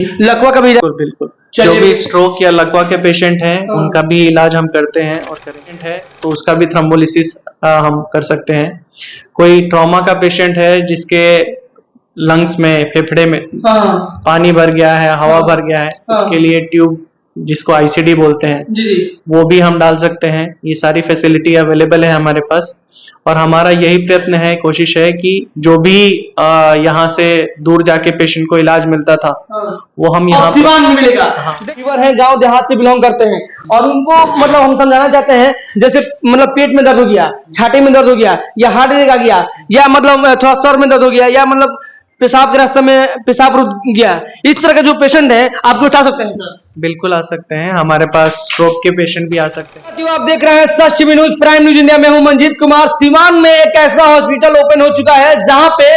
लकवा का भी बिल्कुल बिल्कुल। जो भी स्ट्रोक या लकवा के पेशेंट हैं उनका भी इलाज हम करते हैं, और पेशेंट है तो उसका भी थ्रोम्बोलिसिस हम कर सकते हैं। कोई ट्रॉमा का पेशेंट है जिसके लंग्स में, फेफड़े में पानी भर गया है, हवा भर गया है, उसके लिए ट्यूब, जिसको आईसीडी बोलते हैं, वो भी हम डाल सकते हैं। ये सारी फैसिलिटी अवेलेबल है हमारे पास, और हमारा यही प्रयत्न है, कोशिश है कि जो भी यहाँ से दूर जाके पेशेंट को इलाज मिलता था वो हम यहाँ सिवान में मिलेगा। फीवर है, गांव देहात से बिलोंग करते हैं, और उनको मतलब हम समझाना चाहते हैं, जैसे मतलब पेट में दर्द हो गया, छाती में दर्द हो गया, या हार्ट अटैक आ गया, या मतलब थोड़ा सर में दर्द हो गया, या मतलब पेशाब के रास्ते में पेशाब रुक गया, इस तरह का जो पेशेंट है आप बता सकते हैं सर? बिल्कुल आ सकते हैं, हमारे पास स्ट्रोक के पेशेंट भी आ सकते हैं। जो आप देख रहे हैं Sach TV news, prime news India में हूं मंजीत कुमार। सिवान में एक ऐसा हॉस्पिटल ओपन हो चुका है जहां पे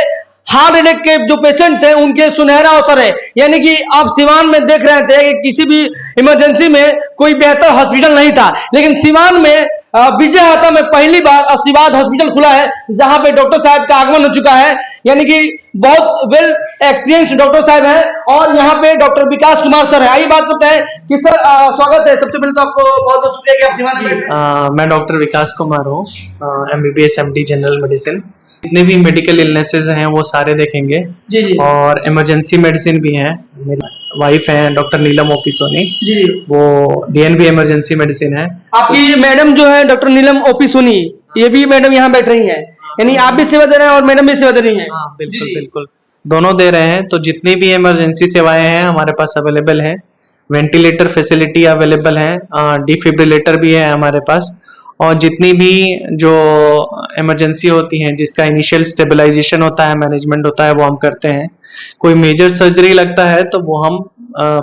हार्ट अटैक के जो पेशेंट थे उनके सुनहरा अवसर है। यानी कि आप सिवान में देख रहे थे कि किसी भी इमरजेंसी में कोई बेहतर हॉस्पिटल नहीं था, लेकिन सिवान में विजयहाता में पहली बार आशीर्वाद हॉस्पिटल खुला है, जहां पे डॉक्टर साहब का आगमन हो चुका है। यानी कि बहुत वेल एक्सपीरियंस डॉक्टर साहब हैं, और यहाँ पे डॉक्टर विकास कुमार सर है। आइए बात करते हैं कि सर स्वागत है। सबसे पहले तो आपको बहुत बहुत शुक्रिया कि आप सिवान में। मैं डॉक्टर विकास कुमार हूँ, MBBS MD जनरल मेडिसिन। जितने भी मेडिकल इलनेसेस हैं वो सारे देखेंगे, और इमरजेंसी मेडिसिन भी हैं। मेरी वाइफ है डॉक्टर नीलम ओपी सोनी, वो DNB इमरजेंसी मेडिसिन है। आपकी मैडम जो है डॉक्टर नीलम ओपी सोनी, ये भी मैडम यहाँ बैठ रही है, यानी आप भी सेवा दे रहे हैं और मैडम भी सेवा दे रही है? हाँ बिल्कुल बिल्कुल, दोनों दे रहे हैं। तो जितनी भी इमरजेंसी सेवाएं हैं हमारे पास अवेलेबल है। वेंटिलेटर फैसिलिटी अवेलेबल है, डिफिब्रिलेटर भी है हमारे पास, और जितनी भी जो इमरजेंसी होती हैं जिसका इनिशियल स्टेबलाइजेशन होता है, मैनेजमेंट होता है, वो हम करते हैं। कोई मेजर सर्जरी लगता है तो वो हम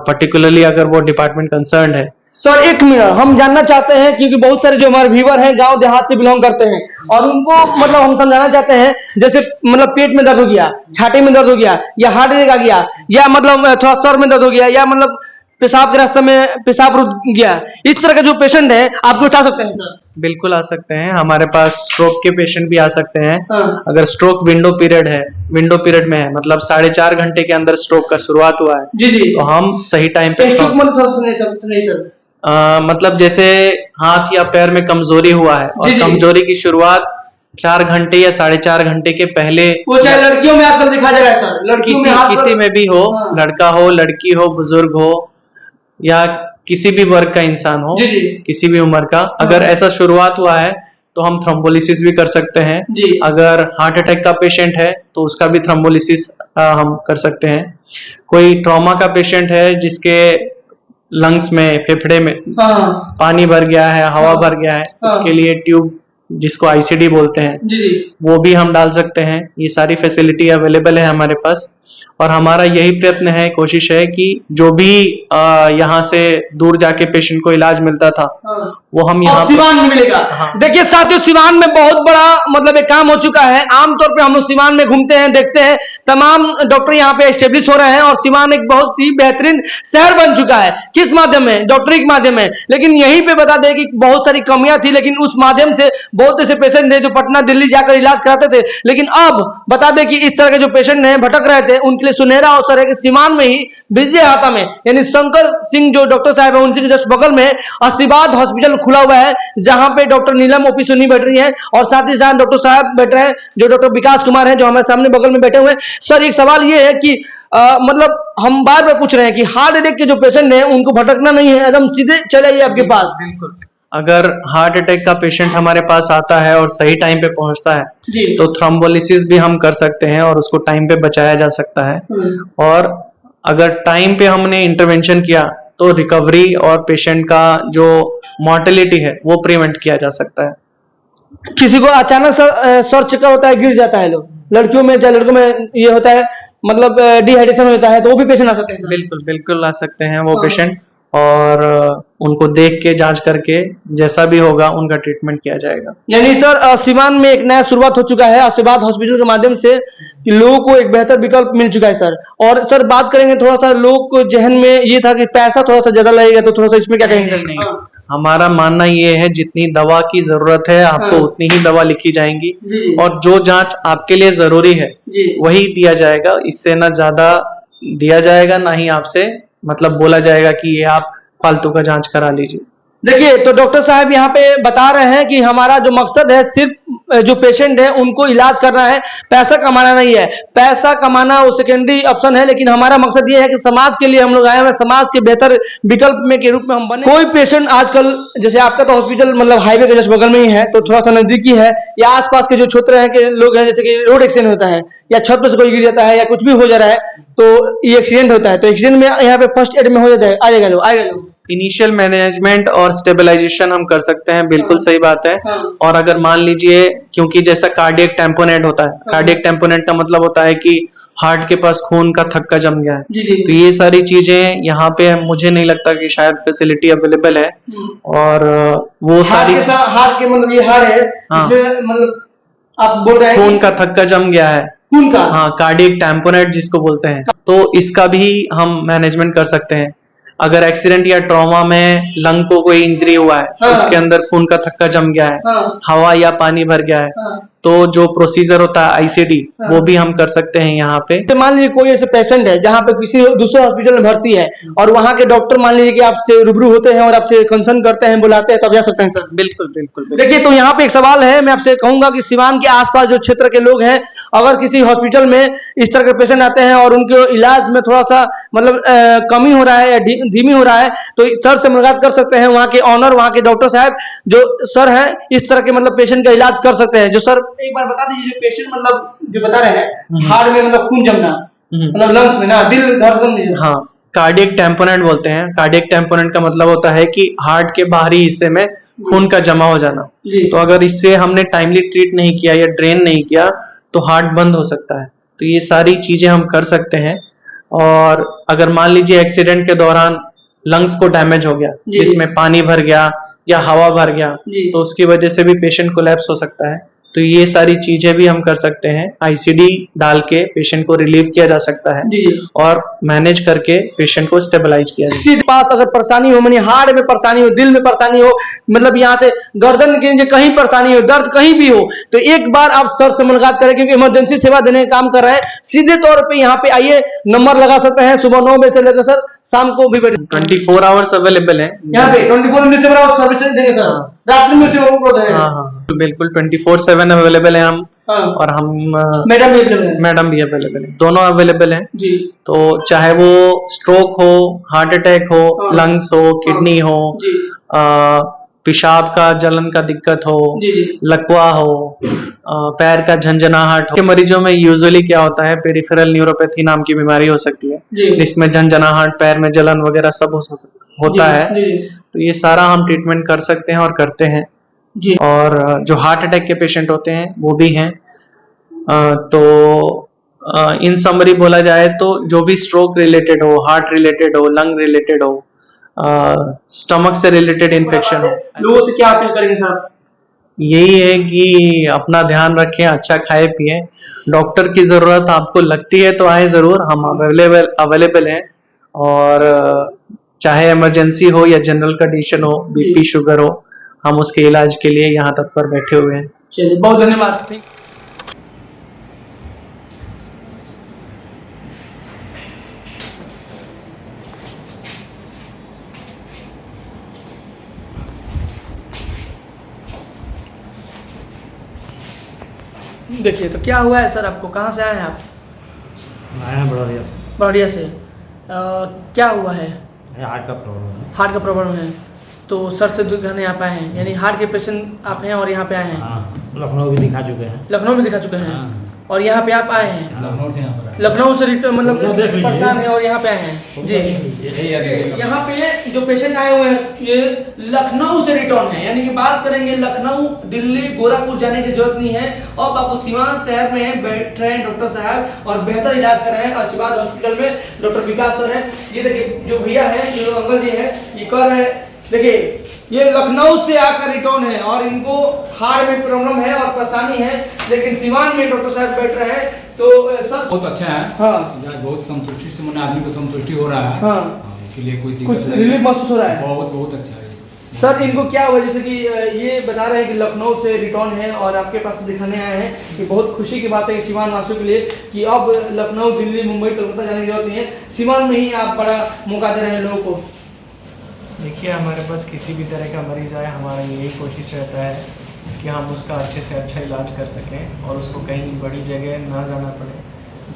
पर्टिकुलरली, अगर वो डिपार्टमेंट कंसर्न है। सर एक मिनट, हम जानना चाहते हैं क्योंकि बहुत सारे जो हमारे व्यूवर हैं गांव देहात से बिलोंग करते हैं, और उनको मतलब हम समझाना चाहते हैं, जैसे मतलब पेट में दर्द हो गया, छाती में दर्द हो गया, या हार्ट अटैक आ गया, या मतलब थोड़ा सर में दर्द हो गया, या मतलब पेशाब के रास्ते में पेशाब रुक गया, इस तरह का जो पेशेंट है आप बता सकते हैं सर? बिल्कुल आ सकते हैं, हमारे पास स्ट्रोक के पेशेंट भी आ सकते हैं। अगर स्ट्रोक विंडो पीरियड में है, मतलब 4.5 घंटे के अंदर स्ट्रोक का शुरुआत हुआ है, तो हम सही टाइम पे मतलब जैसे हाथ या पैर में कमजोरी हुआ है, और कमजोरी की शुरुआत 4 घंटे या 4.5 घंटे के पहले, वो चाहे लड़कियों में आजकल देखा जा रहा है सर, किसी में भी हो, लड़का हो, लड़की हो, बुजुर्ग हो, या किसी भी वर्ग का इंसान हो, किसी भी उम्र का, अगर ऐसा शुरुआत हुआ है तो हम थ्रोम्बोलिसिस भी कर सकते हैं। अगर हार्ट अटैक का पेशेंट है तो उसका भी थ्रोम्बोलिसिस हम कर सकते हैं। कोई ट्रॉमा का पेशेंट है जिसके लंग्स में, फेफड़े में पानी भर गया है, हवा भर गया है, उसके लिए ट्यूब, जिसको आईसीडी बोलते हैं, वो भी हम डाल सकते हैं। ये सारी फैसिलिटी अवेलेबल है हमारे पास, और हमारा यही प्रयत्न है, कोशिश है कि जो भी यहाँ से दूर जाके पेशेंट को इलाज मिलता था वो हम यहाँ सिवान में मिलेगा। देखिए साथियों, सिवान में बहुत बड़ा मतलब एक काम हो चुका है। आमतौर पे हम लोग सिवान में घूमते हैं, देखते हैं तमाम डॉक्टर यहाँ पे एस्टेब्लिश हो रहे हैं, और सिवान एक बहुत ही बेहतरीन शहर बन चुका है। किस माध्यम में? डॉक्टरी के माध्यम में। लेकिन यहीं पे बता दें कि बहुत सारी कमियां थी, लेकिन उस माध्यम से बहुत ऐसे पेशेंट थे जो पटना दिल्ली जाकर इलाज कराते थे। लेकिन अब बता दें कि इस तरह के जो पेशेंट हैं भटक रहे थे, उनके लिए सुनहरा अवसर है कि सिवान में ही विजयहाता में, यानी शंकर सिंह जो डॉक्टर साहब है उनके जस्ट बगल में आशीर्वाद हॉस्पिटल खुला हुआ है, जहां पे डॉक्टर नीलम ओपी सोनी बैठ रही हैं, और साथ ही साथ डॉक्टर साहब बैठ रहे हैं जो डॉक्टर विकास कुमार हैं, जो हमारे सामने बगल में बैठे हुए हैं। सर एक सवाल ये है कि मतलब हम बार बार पूछ रहे हैं कि हार्ट अटैक के जो पेशेंट हैं उनको भटकना नहीं है, एकदम सीधे चले आइए आपके पास। बिल्कुल, अगर हार्ट अटैक का पेशेंट हमारे पास आता है और सही टाइम पे पहुंचता है तो थ्रोम्बोलिसिस भी हम कर सकते हैं, और उसको टाइम पे बचाया जा सकता है। और अगर टाइम पे हमने इंटरवेंशन किया तो रिकवरी और पेशेंट का जो मॉर्टेलिटी है वो प्रिवेंट किया जा सकता है। किसी को अचानक सर चक्कर होता है, गिर जाता है, लोग लड़कियों में चाहे लड़कों में ये होता है, मतलब डिहाइड्रेशन होता है, तो वो भी पेशेंट आ सकते हैं? बिल्कुल बिल्कुल आ सकते हैं वो पेशेंट, और उनको देख के जांच करके जैसा भी होगा उनका ट्रीटमेंट किया जाएगा। यानी सर सिवान में एक नया शुरुआत हो चुका है आशीर्वाद हॉस्पिटल के माध्यम से, कि लोगों को एक बेहतर विकल्प मिल चुका है सर। और सर बात करेंगे थोड़ा सा, लोग को जहन में ये था कि पैसा थोड़ा सा ज्यादा लगेगा, तो थोड़ा सा इसमें क्या कहेंगे? नहीं, हमारा मानना ये है जितनी दवा की जरूरत है आपको उतनी ही दवा लिखी जाएंगी, और जो जांच आपके लिए जरूरी है वही दिया जाएगा। इससे ना ज्यादा दिया जाएगा, ना ही आपसे मतलब बोला जाएगा कि ये आप फालतू का जांच करा लीजिए। देखिए, तो डॉक्टर साहब यहाँ पे बता रहे हैं कि हमारा जो मकसद है सिर्फ जो पेशेंट है उनको इलाज करना है, पैसा कमाना नहीं है। पैसा कमाना वो सेकेंडरी ऑप्शन है, लेकिन हमारा मकसद ये है कि समाज के लिए हम लोग आए हैं, समाज के बेहतर विकल्प में के रूप में हम बने। कोई पेशेंट आजकल, जैसे आपका तो हॉस्पिटल मतलब हाईवे के जस्ट बगल में ही है, तो थोड़ा सा नजदीकी है, या आसपास के जो क्षेत्र है के लोग हैं, जैसे कि रोड एक्सीडेंट होता है या छत पर से कोई गिर जाता है या कुछ भी हो जा रहा है, तो ये एक्सीडेंट होता है, तो एक्सीडेंट में यहाँ पे फर्स्ट एड में हो जाता है, आएगा लोग। इनिशियल मैनेजमेंट और स्टेबलाइजेशन हम कर सकते हैं, बिल्कुल सही बात है। और अगर मान लीजिए, क्योंकि जैसा कार्डियक टेम्पोनेट होता है, कार्डियक टेम्पोनेट का मतलब होता है कि हार्ट के पास खून का थक्का जम गया है, तो ये सारी चीजें यहाँ पे मुझे नहीं लगता कि शायद फैसिलिटी अवेलेबल है। और वो सारी हार्ट के मतलब ये हार्ट है, इसमें मतलब आप बोल रहे हैं खून का थक्का जम गया है, खून का, हाँ, कार्डियक टेम्पोनेट जिसको बोलते हैं, तो इसका भी हम मैनेजमेंट कर सकते हैं। अगर एक्सीडेंट या ट्रॉमा में लंग को कोई इंजरी हुआ है, उसके अंदर खून का थक्का जम गया है, हवा या पानी भर गया है, तो जो प्रोसीजर होता है आईसीडी, वो भी हम कर सकते हैं यहाँ पे। तो मान लीजिए कोई ऐसे पेशेंट है जहाँ पे किसी दूसरे हॉस्पिटल में भर्ती है और वहाँ के डॉक्टर मान लीजिए कि आपसे रूबरू होते हैं और आपसे कंसर्न करते हैं, बुलाते हैं, तो आप जा सकते हैं सर। बिल्कुल। देखिए, तो यहाँ पे एक सवाल है, मैं आपसे कहूंगा कि सिवान के आसपास जो क्षेत्र के लोग हैं, अगर किसी हॉस्पिटल में इस तरह के पेशेंट आते हैं और उनके इलाज में थोड़ा सा मतलब कमी हो रहा है या धीमी हो रहा है, तो सर से मुलाकात कर सकते हैं। वहाँ के ऑनर, वहाँ के डॉक्टर साहब जो सर हैं, इस तरह के मतलब पेशेंट का इलाज कर सकते हैं। जो सर एक बार बता दीजिए, जो पेशेंट मतलब जो बता रहे हैं हार्ट में मतलब खून जमना, मतलब लंग्स में ना, दिल धड़कन नहीं, हाँ, कार्डियक टेम्पोनेट बोलते हैं। कार्डियक टेम्पोनेट का मतलब होता है कि हार्ट के बाहरी हिस्से में खून का जमा हो जाना। तो अगर इससे हमने टाइमली ट्रीट नहीं किया या ड्रेन नहीं किया तो हार्ट बंद हो सकता है। तो ये सारी चीजें हम कर सकते हैं। और अगर मान लीजिए एक्सीडेंट के दौरान लंग्स को डैमेज हो गया, जिसमें पानी भर गया या हवा भर गया, तो उसकी वजह से भी पेशेंट कोलैप्स हो सकता है। तो ये सारी चीजें भी हम कर सकते हैं। आईसीडी डाल के पेशेंट को रिलीव किया जा सकता है और मैनेज करके पेशेंट को स्टेबलाइज किया जाए। सीधे पास अगर परेशानी हो, मानी हार्ट में परेशानी हो, दिल में परेशानी हो, मतलब यहाँ से गर्दन के नीचे कहीं परेशानी हो, दर्द कहीं भी हो, तो एक बार आप सर से मुलाकात करें, क्योंकि इमरजेंसी सेवा देने का काम कर रहे हैं। सीधे तौर पे यहाँ पे आइए, नंबर लगा सकते हैं, सुबह 9 बजे से लेकर सर शाम को भी 24 आवर्स अवेलेबल है यहाँ पे, 24 सर्विस देंगे सर, रात में सेवा उपलब्ध है। हाँ, बिल्कुल 24/7 अवेलेबल है हम। और हम मैडम भी अवेलेबल है, दोनों अवेलेबल हैं जी। तो चाहे वो स्ट्रोक हो, हार्ट अटैक हो, लंग्स हो, किडनी हो, पेशाब का जलन का दिक्कत हो, लकवा हो, पैर का झंझनाहट हो। के मरीजों में यूजुअली क्या होता है, पेरिफेरल न्यूरोपैथी नाम की बीमारी हो सकती है, इसमें झंझनाहट, पैर में जलन वगैरह सब होता है। तो ये सारा हम ट्रीटमेंट कर सकते हैं और करते हैं जी। और जो हार्ट अटैक के पेशेंट होते हैं वो भी हैं। तो इन समरी बोला जाए तो जो भी स्ट्रोक रिलेटेड हो, हार्ट रिलेटेड हो, लंग रिलेटेड हो, स्टमक से रिलेटेड इन्फेक्शन हो, लोगों से क्या अपील करेंगे साहब? यही है कि अपना ध्यान रखें, अच्छा खाए पिए। डॉक्टर की जरूरत आपको लगती है तो आए जरूर, हम अवेलेबल हैं। और चाहे इमरजेंसी हो या जनरल कंडीशन हो, बीपी शुगर हो, हम उसके इलाज के लिए यहाँ तत्पर बैठे हुए हैं। चलिए, बहुत धन्यवाद। देखिए, तो क्या हुआ है सर आपको, कहाँ से आए हैं आप? आए हैं बड़ौरिया। बड़ौरिया से क्या हुआ है? हार्ट का प्रॉब्लम है। हार्ट का प्रॉब्लम है, तो सर से दूर घने आप आए हैं, यानी हार्ट के पेशेंट आप हैं और यहाँ पे आए हैं? हाँ, लखनऊ भी दिखा चुके हैं। लखनऊ में दिखा चुके हैं। हाँ। और यहाँ पे आप आए हैं? लखनऊ से यहाँ पर। लखनऊ से मतलब परेशान है और यहाँ पे आए हैं जी। यहाँ पे जो पेशेंट आए हुए हैं ये लखनऊ से रिटर्न है, यानी कि बात करेंगे लखनऊ, दिल्ली, गोरखपुर जाने की जरूरत नहीं है। अब आपको सिवान शहर में बैठ रहे हैं डॉक्टर साहब और बेहतर इलाज कर रहे हैं आशीर्वाद हॉस्पिटल में। डॉक्टर विकास सर है, ये देखिए जो भैया है, जो अंकल जी है, ये कर रहे हैं। देखिए, ये लखनऊ से आकर रिटर्न है और इनको हार्ट में प्रॉब्लम है और परेशानी है, लेकिन सिवान में डॉक्टर साहब बैठ रहे हैं। तो सर बहुत अच्छा है। हाँ, बहुत संतुष्टि से मन आदमी को संतुष्टि हो रहा है। हाँ, इसके लिए कोई कुछ रिलीफ महसूस हो रहा है। बहुत अच्छा है। सर इनको क्या हुआ, जैसे कि ये बता रहे हैं कि लखनऊ से रिटर्न है और आपके पास दिखाने आए हैं कि बहुत खुशी की बात है सीवान वासियों के लिए कि अब लखनऊ, दिल्ली, मुंबई, कोलकाता जाने की जरूरत नहीं है, सीवान में ही आप बड़ा मौका दे रहे हैं लोगों को। देखिए, हमारे पास किसी भी तरह का मरीज़ आए, हमारा यही कोशिश रहता है कि हम उसका अच्छे से अच्छा इलाज कर सकें और उसको कहीं बड़ी जगह ना जाना पड़े।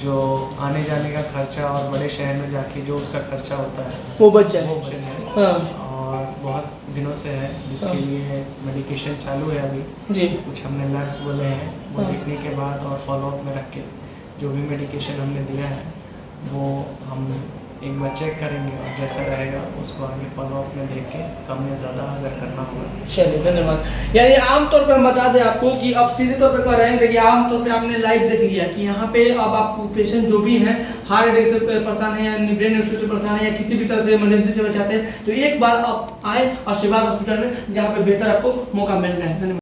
जो आने जाने का खर्चा और बड़े शहर में जाके जो उसका खर्चा होता है वो बच जाए। वो बच जाए। हाँ और बहुत दिनों से है जिसके लिए मेडिकेशन चालू है अभी। जी कुछ हमने नर्स बोले हैं, वो हाँ। देखने के बाद और फॉलोअप में रख के जो भी मेडिकेशन हमने दिया है वो हम एक बार चेक करेंगे और जैसा रहेगा उसको आगे फॉलोअप में देख के कम या ज़्यादा अगर करना होगा। चलिए धन्यवाद। यानी आमतौर पे हम बता दें आपको कि अब सीधे तौर पे कह रहे हैं कि आमतौर पे आपने लाइव देख लिया कि यहाँ पे अब आप पेशेंट जो भी हैं हार्ट अटैक से परेशान है या ब्रेन इश्यू से परेशान है या किसी भी तरह से इमरजेंसी से बचाते हैं तो एक बार आप आए आशीर्वाद हॉस्पिटल में, जहाँ पे बेहतर आपको मौका मिल रहा है। धन्यवाद।